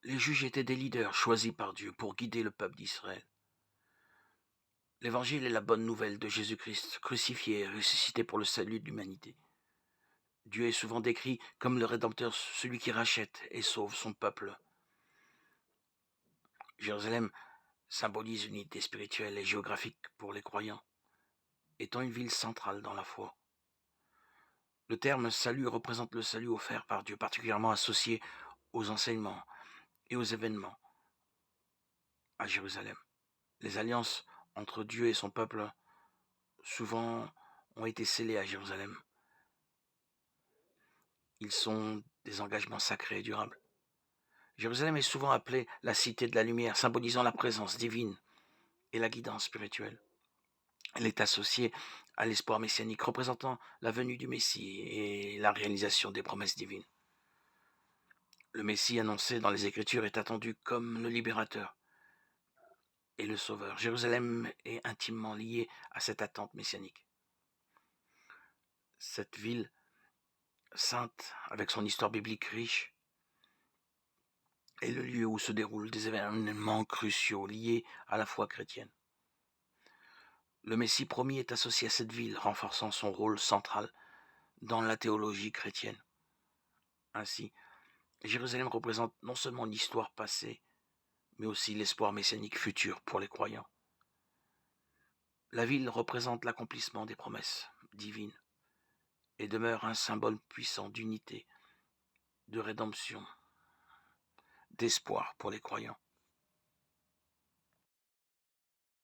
Les juges étaient des leaders choisis par Dieu pour guider le peuple d'Israël. L'Évangile est la bonne nouvelle de Jésus-Christ, crucifié et ressuscité pour le salut de l'humanité. Dieu est souvent décrit comme le Rédempteur, celui qui rachète et sauve son peuple. Jérusalem symbolise une unité spirituelle et géographique pour les croyants, étant une ville centrale dans la foi. Le terme salut représente le salut offert par Dieu, particulièrement associé aux enseignements et aux événements à Jérusalem. Les alliances entre Dieu et son peuple souvent ont été scellées à Jérusalem. Ils sont des engagements sacrés et durables. Jérusalem est souvent appelée la cité de la lumière, symbolisant la présence divine et la guidance spirituelle. Elle est associée à l'espoir messianique, représentant la venue du Messie et la réalisation des promesses divines. Le Messie annoncé dans les Écritures est attendu comme le libérateur et le sauveur. Jérusalem est intimement liée à cette attente messianique. Cette ville sainte, avec son histoire biblique riche, est le lieu où se déroulent des événements cruciaux liés à la foi chrétienne. Le Messie promis est associé à cette ville, renforçant son rôle central dans la théologie chrétienne. Ainsi, Jérusalem représente non seulement l'histoire passée, mais aussi l'espoir messianique futur pour les croyants. La ville représente l'accomplissement des promesses divines et demeure un symbole puissant d'unité, de rédemption, d'espoir pour les croyants.